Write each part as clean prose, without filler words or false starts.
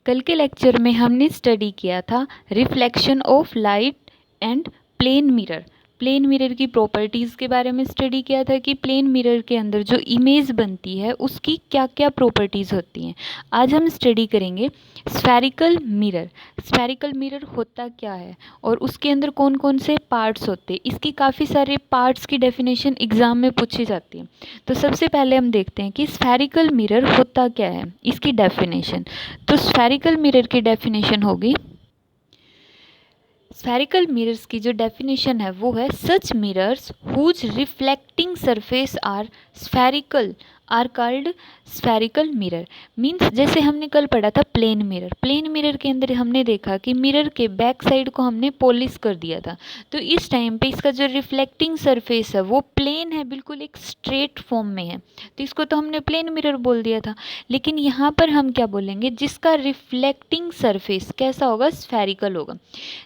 कल के लेक्चर में हमने स्टडी किया था reflection of light and plane mirror. Plane mirror की प्रॉपर्टीज़ के बारे में स्टडी किया था कि प्लेन मिरर के अंदर जो इमेज बनती है उसकी क्या क्या प्रॉपर्टीज़ होती हैं। आज हम स्टडी करेंगे स्फेरिकल मिरर। स्फेरिकल मिरर होता क्या है और उसके अंदर कौन कौन से पार्ट्स होते हैं। इसकी काफ़ी सारे पार्ट्स की डेफिनेशन एग्ज़ाम में पूछी जाती है। तो सबसे पहले हम देखते हैं कि स्फेरिकल मिरर होता क्या है, इसकी डेफिनेशन। तो स्फेरिकल मिरर की डेफिनेशन होगी, स्फेरिकल मिरर्स की जो डेफिनेशन है वो है such mirrors whose reflecting surface are spherical are called spherical mirror. Means जैसे हमने कल पढ़ा था प्लेन मिरर। प्लेन मिरर के अंदर हमने देखा कि मिरर के बैक साइड को हमने पॉलिश कर दिया था, तो इस टाइम पे इसका जो रिफ्लेक्टिंग सरफेस है वो प्लेन है, बिल्कुल एक स्ट्रेट फॉर्म में है, तो इसको तो हमने प्लेन मिरर बोल दिया था। लेकिन यहाँ पर हम क्या बोलेंगे, जिसका रिफ्लेक्टिंग सरफेस कैसा होगा, स्फेरिकल होगा।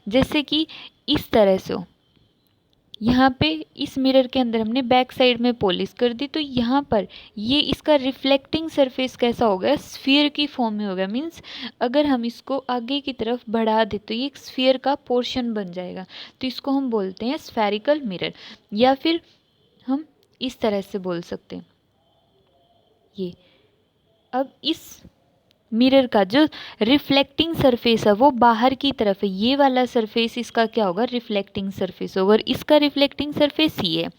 जैसे कि इस तरह से हो, यहाँ पे इस मिरर के अंदर हमने बैक साइड में पॉलिश कर दी, तो यहाँ पर ये इसका रिफ्लेक्टिंग सरफेस कैसा होगा, स्फीयर की फॉर्म में होगा। मीन्स अगर हम इसको आगे की तरफ बढ़ा दें तो ये एक स्फीयर का पोर्शन बन जाएगा, तो इसको हम बोलते हैं स्फेरिकल मिरर। या फिर हम इस तरह से बोल सकते हैं, ये अब इस मिरर का जो रिफ्लेक्टिंग सरफेस है वो बाहर की तरफ है, ये वाला सरफेस इसका क्या होगा, रिफ्लेक्टिंग सरफेस होगा, और इसका रिफ्लेक्टिंग सरफेस ये है।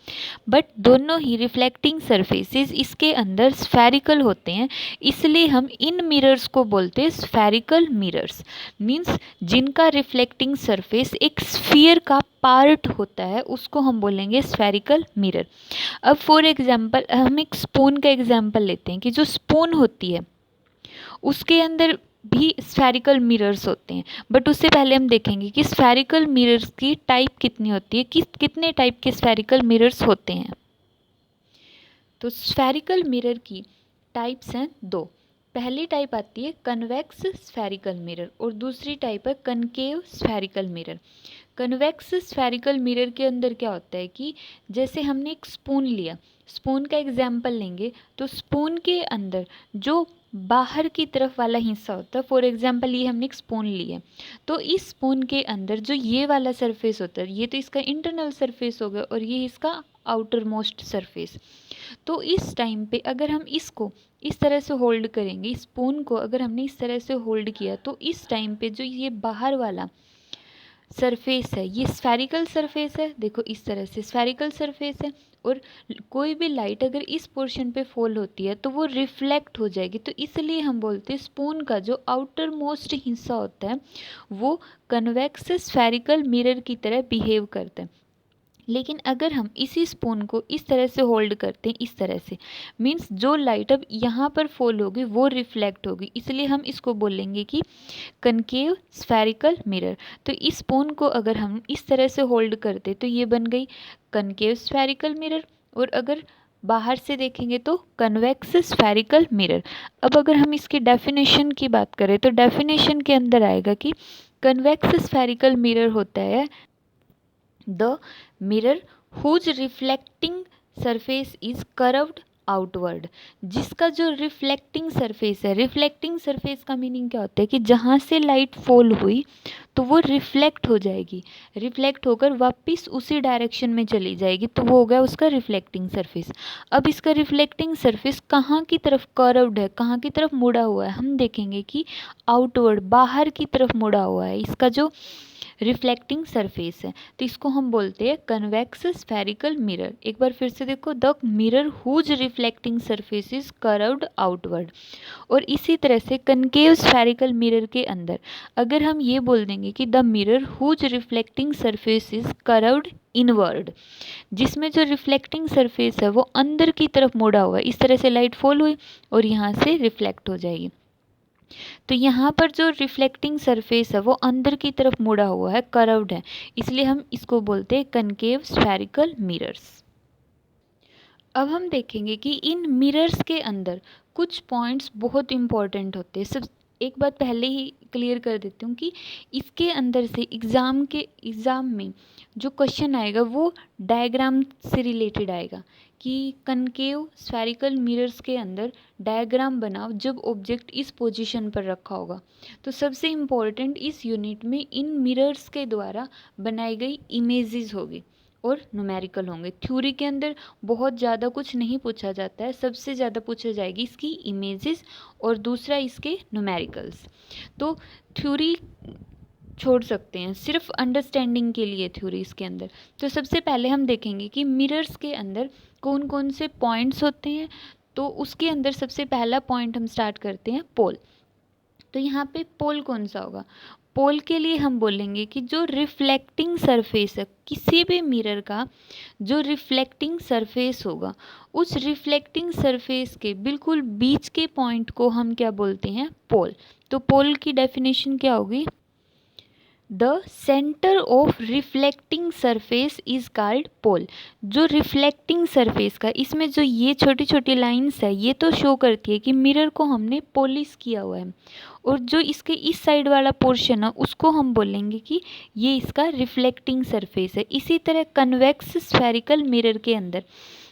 बट दोनों ही रिफ्लेक्टिंग सरफेसेस इसके अंदर स्फेरिकल होते हैं, इसलिए हम इन मिरर्स को बोलते हैं स्फेरिकल मिरर्स। मीन्स जिनका रिफ्लेक्टिंग सरफेस एक स्फीयर का पार्ट होता है उसको हम बोलेंगे स्फेरिकल मिरर। अब फॉर एग्जाम्पल हम एक स्पून का एग्जाम्पल लेते हैं कि जो स्पून होती है उसके अंदर भी स्फेरिकल मिरर्स होते हैं। बट उससे पहले हम देखेंगे कि स्फेरिकल मिरर्स की टाइप कितनी होती है, कितने टाइप के स्फेरिकल मिरर्स होते हैं। तो स्फेरिकल मिरर की टाइप्स हैं दो। पहली टाइप आती है कन्वेक्स स्फेरिकल मिरर और दूसरी टाइप है concave spherical mirror. Convex spherical mirror के अंदर क्या होता है कि जैसे हमने एक स्पून लिया, स्पून का एग्जाम्पल लेंगे, तो स्पून के अंदर जो बाहर की तरफ वाला हिस्सा होता है, फॉर एग्जाम्पल ये हमने एक स्पून ली है, तो इस स्पून के अंदर जो ये वाला सरफेस होता है ये तो इसका इंटरनल सरफेस होगा और ये इसका आउटर मोस्ट सरफेस। तो इस टाइम पे अगर हम इसको इस तरह से होल्ड करेंगे, स्पून को अगर हमने इस तरह से होल्ड किया, तो इस टाइम पे जो ये बाहर वाला सरफेस है ये स्फेरिकल सरफेस है, देखो इस तरह से स्फेरिकल सरफेस है, और कोई भी लाइट अगर इस पोर्शन पे फॉल होती है तो वो रिफ्लेक्ट हो जाएगी, तो इसलिए हम बोलते हैं स्पून का जो आउटर मोस्ट हिस्सा होता है वो कन्वेक्स स्फेरिकल मिरर की तरह बिहेव करता है। लेकिन अगर हम इसी स्पून को इस तरह से होल्ड करते हैं, इस तरह से, मीन्स जो लाइट अब यहाँ पर फॉल होगी वो रिफ्लेक्ट होगी, इसलिए हम इसको बोलेंगे कि कनकेव स्फेरिकल मिरर। तो इस स्पून को अगर हम इस तरह से होल्ड करते तो ये बन गई कनकेव स्फेरिकल मिरर, और अगर बाहर से देखेंगे तो कन्वेक्स स्फेरिकल मिरर। अब अगर हम इसकी डेफिनेशन की बात करें तो डेफिनेशन के अंदर आएगा कि कन्वेक्स स्फेरिकल मिरर होता है the mirror whose reflecting surface is curved outward. जिसका जो रिफ्लेक्टिंग सरफेस है, रिफ्लेक्टिंग सरफेस का मीनिंग क्या होता है कि जहाँ से लाइट फॉल हुई तो वो रिफ्लेक्ट हो जाएगी, रिफ्लेक्ट होकर वापस उसी डायरेक्शन में चली जाएगी, तो वो हो गया उसका रिफ्लेक्टिंग सरफेस। अब इसका रिफ्लेक्टिंग सरफेस कहाँ की तरफ कर्व्ड है, कहाँ की तरफ मुड़ा हुआ है, हम देखेंगे कि आउटवर्ड बाहर की तरफ मुड़ा हुआ है इसका जो रिफ्लेक्टिंग सरफेस है, तो इसको हम बोलते हैं कन्वेक्स स्फेरिकल मिरर। एक बार फिर से देखो, the mirror whose reflecting surface is curved outward. और इसी तरह से कनकेव स्फेरिकल मिरर के अंदर अगर हम ये बोल देंगे कि the mirror whose reflecting surface is curved inward, जिसमें जो रिफ्लेक्टिंग सरफेस है वो अंदर की तरफ मुड़ा हुआ है, इस तरह से लाइट फॉल हुई और यहाँ से रिफ्लेक्ट हो जाएगी, तो यहाँ पर जो रिफ्लेक्टिंग सरफेस है वो अंदर की तरफ मुड़ा हुआ है, कर्व्ड है, इसलिए हम इसको बोलते हैं कनकेव स्फेरिकल मिरर्स। अब हम देखेंगे कि इन मिरर्स के अंदर कुछ पॉइंट्स बहुत इंपॉर्टेंट होते हैं। सब एक बात पहले ही क्लियर कर देती हूँ कि इसके अंदर से एग्ज़ाम में जो क्वेश्चन आएगा वो डायग्राम से रिलेटेड आएगा कि कनकेव स्फेरिकल मिरर्स के अंदर डायग्राम बनाओ जब ऑब्जेक्ट इस पोजीशन पर रखा होगा। तो सबसे इम्पोर्टेंट इस यूनिट में इन मिरर्स के द्वारा बनाई गई इमेजेस होगी और न्यूमेरिकल होंगे। थ्योरी के अंदर बहुत ज़्यादा कुछ नहीं पूछा जाता है, सबसे ज़्यादा पूछा जाएगी इसकी इमेजेस और दूसरा इसके न्यूमेरिकल्स। तो थ्योरी छोड़ सकते हैं, सिर्फ अंडरस्टैंडिंग के लिए थ्योरी इसके अंदर। तो सबसे पहले हम देखेंगे कि मिरर्स के अंदर कौन कौन से पॉइंट्स होते हैं। तो उसके अंदर सबसे पहला पॉइंट हम स्टार्ट करते हैं पोल। तो यहाँ पे पोल कौन सा होगा? पोल के लिए हम बोलेंगे कि जो रिफ्लेक्टिंग सरफेस है किसी भी मिरर का, जो रिफ्लेक्टिंग सरफेस होगा उस रिफ्लेक्टिंग सरफेस के बिल्कुल बीच के पॉइंट को हम क्या बोलते हैं? पोल। तो पोल की डेफिनेशन क्या होगी? The centre of reflecting surface is called pole. जो रिफ्लेक्टिंग सरफेस का, इसमें जो ये छोटी छोटी लाइंस है ये तो शो करती है कि मिरर को हमने पॉलिश किया हुआ है, और जो इसके इस साइड वाला पोर्शन है उसको हम बोलेंगे कि ये इसका रिफ्लेक्टिंग सरफेस है। इसी तरह कन्वेक्स स्फेरिकल मिरर के अंदर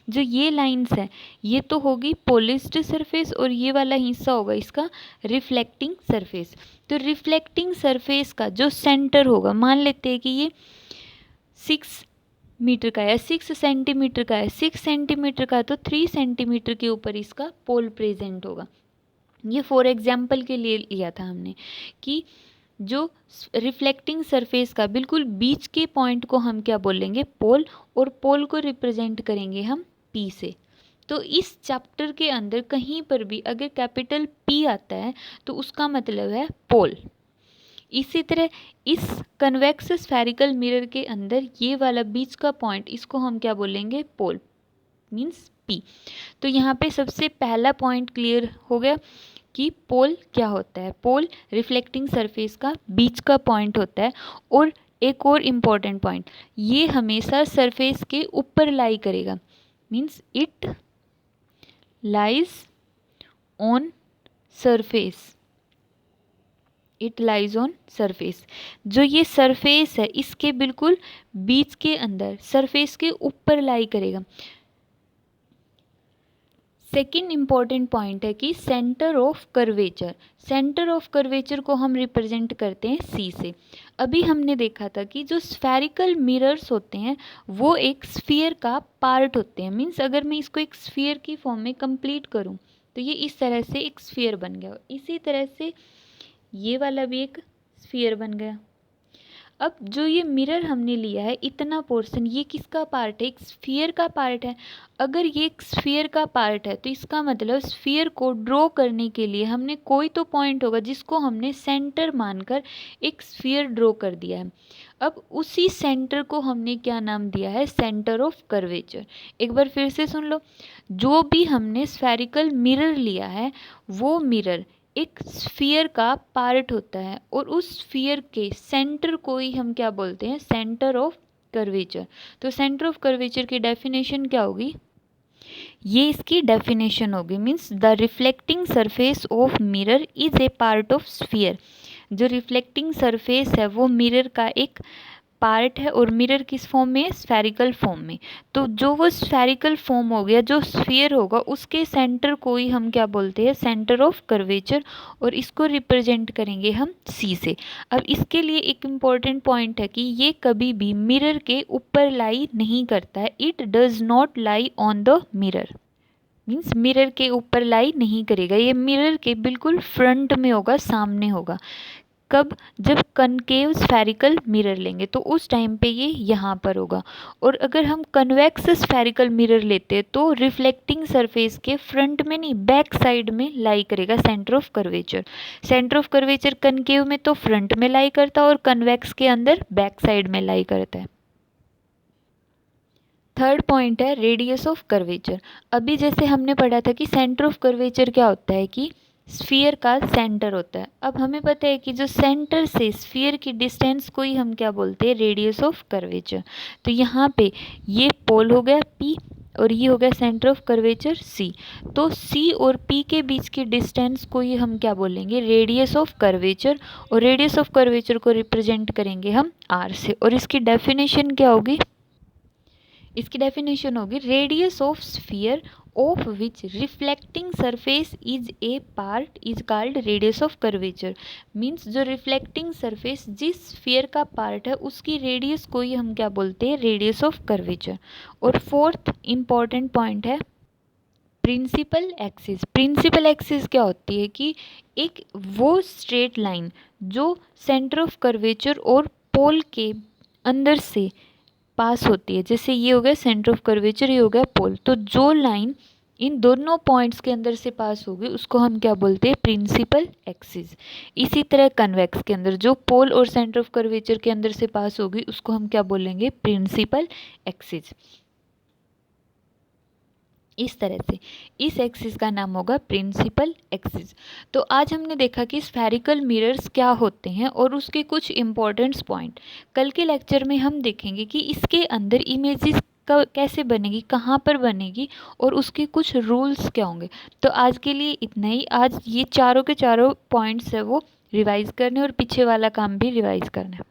जो ये लाइंस है ये तो होगी पॉलिश्ड सरफेस और ये वाला हिस्सा होगा इसका रिफ्लेक्टिंग सरफेस। तो रिफ्लेक्टिंग सरफेस का जो सेंटर होगा, मान लेते हैं कि ये 6 मीटर का है, 6 सेंटीमीटर का है, 6 सेंटीमीटर का, तो 3 सेंटीमीटर के ऊपर इसका पोल प्रेजेंट होगा। ये फॉर एग्जाम्पल के लिए लिया था हमने कि जो रिफ्लेक्टिंग सरफेस का बिल्कुल बीच के पॉइंट को हम क्या बोलेंगे? पोल, और पोल को रिप्रेजेंट करेंगे हम P से। तो इस चैप्टर के अंदर कहीं पर भी अगर कैपिटल P आता है तो उसका मतलब है पोल। इसी तरह इस कन्वेक्स स्फेरिकल मिरर के अंदर ये वाला बीच का पॉइंट, इसको हम क्या बोलेंगे? पोल, मीन्स P। तो यहाँ पे सबसे पहला पॉइंट क्लियर हो गया कि पोल क्या होता है। पोल रिफ्लेक्टिंग सरफेस का बीच का पॉइंट होता है। और एक और इम्पॉर्टेंट पॉइंट, ये हमेशा सरफेस के ऊपर लाई करेगा, means it lies on surface, it lies on surface. जो ये सरफेस है इसके बिल्कुल बीच के अंदर सरफेस के ऊपर लाई करेगा। सेकेंड इम्पॉर्टेंट पॉइंट है कि centre of curvature. Centre of curvature को हम रिप्रेजेंट करते हैं C से। अभी हमने देखा था कि जो स्फेरिकल मिरर्स होते हैं वो एक स्फीयर का पार्ट होते हैं। मीन्स अगर मैं इसको एक स्फीयर की फॉर्म में कंप्लीट करूं तो ये इस तरह से एक स्फीयर बन गया। इसी तरह से ये वाला भी एक स्फीयर बन गया। अब जो ये मिरर हमने लिया है इतना पोर्शन, ये किसका पार्ट है? एक स्फीयर का पार्ट है। अगर ये एक स्फीयर का पार्ट है तो इसका मतलब स्फीयर को ड्रॉ करने के लिए हमने कोई तो पॉइंट होगा जिसको हमने सेंटर मानकर एक स्फीयर ड्रॉ कर दिया है। अब उसी सेंटर को हमने क्या नाम दिया है? Centre of curvature. एक बार फिर से सुन लो, जो भी हमने स्फेरिकल मिरर लिया है वो मिरर एक स्फीयर का पार्ट होता है और उस स्फीयर के सेंटर को ही हम क्या बोलते हैं? Centre of curvature. तो सेंटर ऑफ कर्वेचर की डेफिनेशन क्या होगी? ये इसकी डेफिनेशन होगी, means the reflecting surface of mirror is a part of sphere. जो रिफ्लेक्टिंग सरफेस है वो मिरर का एक पार्ट है, और मिरर किस फॉर्म में? स्फेरिकल फॉर्म में। तो जो वो स्फेरिकल फॉर्म हो गया, जो स्फीयर होगा उसके सेंटर को ही हम क्या बोलते हैं? सेंटर ऑफ कर्वेचर, और इसको रिप्रेजेंट करेंगे हम C से। अब इसके लिए एक इम्पॉर्टेंट पॉइंट है कि ये कभी भी मिरर के ऊपर लाई नहीं करता है। It does not lie on the mirror, means mirror के ऊपर लाई नहीं करेगा। ये मिरर के बिल्कुल फ्रंट में होगा, सामने होगा। कब? जब कनकेव स्फेरिकल मिरर लेंगे तो उस टाइम पे ये यहाँ पर होगा। और अगर हम कन्वेक्स स्फेरिकल मिरर लेते हैं तो रिफ्लेक्टिंग सरफेस के फ्रंट में नहीं, बैक साइड में लाई करेगा centre of curvature. Centre of curvature concave में तो फ्रंट में लाई करता है और कन्वेक्स के अंदर बैक साइड में लाई करता है। थर्ड पॉइंट है रेडियस ऑफ कर्वेचर। अभी जैसे हमने पढ़ा था कि सेंटर ऑफ कर्वेचर क्या होता है कि स्फीयर का सेंटर होता है। अब हमें पता है कि जो सेंटर से स्फीयर की डिस्टेंस को ही हम क्या बोलते हैं? Radius of curvature. तो यहाँ पे ये पोल हो गया P और ये हो गया सेंटर ऑफ कर्वेचर C। तो C और P के बीच की डिस्टेंस को ही हम क्या बोलेंगे? Radius of curvature. और रेडियस ऑफ कर्वेचर को रिप्रेजेंट करेंगे हम R से। और इसकी डेफिनेशन क्या होगी? इसकी डेफिनेशन होगी radius of sphere of which reflecting surface is a part is called radius of curvature. Means जो रिफ्लेक्टिंग सरफेस जिस स्फीयर का पार्ट है उसकी रेडियस को ही हम क्या बोलते हैं, रेडियस ऑफ कर्वेचर। और फोर्थ इंपॉर्टेंट पॉइंट है प्रिंसिपल एक्सिस। प्रिंसिपल एक्सिस क्या होती है कि एक वो स्ट्रेट लाइन जो सेंटर ऑफ कर्वेचर और पोल के अंदर से पास होती है, जैसे ये हो गया सेंटर ऑफ कर्वेचर, ये हो गया पोल, तो जो लाइन इन दोनों पॉइंट्स के अंदर से पास होगी उसको हम क्या बोलते हैं, प्रिंसिपल एक्सिस। इसी तरह कन्वेक्स के अंदर जो पोल और सेंटर ऑफ कर्वेचर के अंदर से पास होगी उसको हम क्या बोलेंगे, प्रिंसिपल एक्सिस। इस तरह से इस एक्सिस का नाम होगा प्रिंसिपल एक्सिस। तो आज हमने देखा कि स्फेरिकल मिरर्स क्या होते हैं और उसके कुछ इंपॉर्टेंट्स पॉइंट। कल के लेक्चर में हम देखेंगे कि इसके अंदर इमेजेस कैसे बनेगी, कहाँ पर बनेगी और उसके कुछ रूल्स क्या होंगे। तो आज के लिए इतना ही। आज ये चारों के चारों पॉइंट्स है वो रिवाइज करने और पीछे वाला काम भी रिवाइज करना है।